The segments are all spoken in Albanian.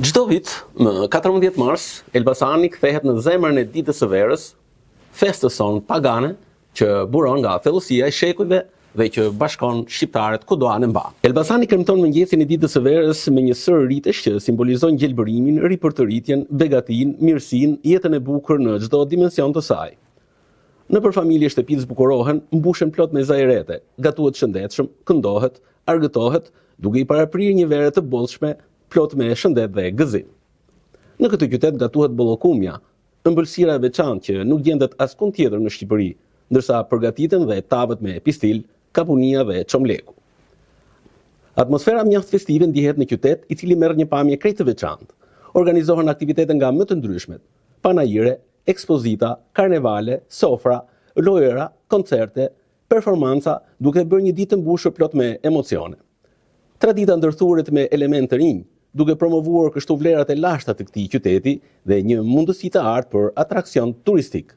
Çdo vit, më 14 mars, Elbasani kthehet në zemrën e ditës së verës, festës sonë pagane që buron nga thellësia e shekujve dhe që bashkon shqiptarët kudo anë mba. Elbasani kremton mëngjesin e ditës së verës me një sër ritesh që simbolizon gjelbërimin, ripërtëritjen, begatin, mirësinë, jetën e bukur në çdo dimension të saj. Nëpër familje shtëpitë zbukurohen, mbushen plot me zajrete, gatuhet shëndetshëm, këndohet, argëtohet, duke i paraprirë një verë të bollshme, plot me shëndet dhe gëzim. Në këtë qytet gatuhet bollokumja, ëmbëlsira e veçantë që nuk gjendet askund tjetër në Shqipëri, ndërsa përgatiten dhe tavet me pistil, kapunia dhe çomleku. Atmosfera mjaft festive ndihet në qytet, i cili merr një pamje krejt të veçantë. Organizohen aktivitete nga më të ndryshmet: panajire, ekspozita, karnevale, sofra, lojëra, koncerte, performanca, duke bërë një ditë të mbushur plot me emocione. Tradita ndërthuret me elemente të rinj, duke promovuar kështu vlerat e lashta të këtij qyteti dhe një mundësi të artë për atraksion turistik.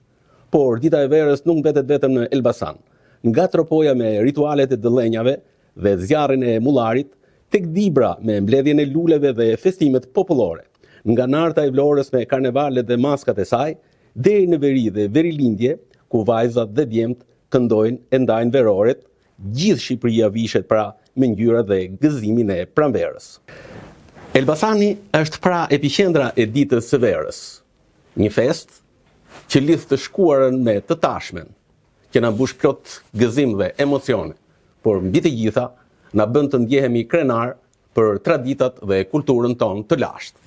Por dita e verës nuk mbetet vetëm në Elbasan. Nga tropoja me ritualet e dëllenjave dhe zjarrin e mullarit, tek Dibra me mbledhjen e luleve dhe festimet popullore, nga narta e Vlorës me karnevalet dhe maskat e saj, deri në veri dhe verilindje, ku vajzat dhe djemt këndojnë e ndajnë veroret, gjithë Shqipëria vishet pra me ngjyra dhe gëzimin e pranverës. Elbasani është pra epiqendra e ditës së verës, një fest që lidh të shkuarën me të tashmen, që na mbush plot gëzim dhe emocione, por mbi të gjitha na bën të ndjehemi krenar për traditat dhe kulturën tonë të lashtë.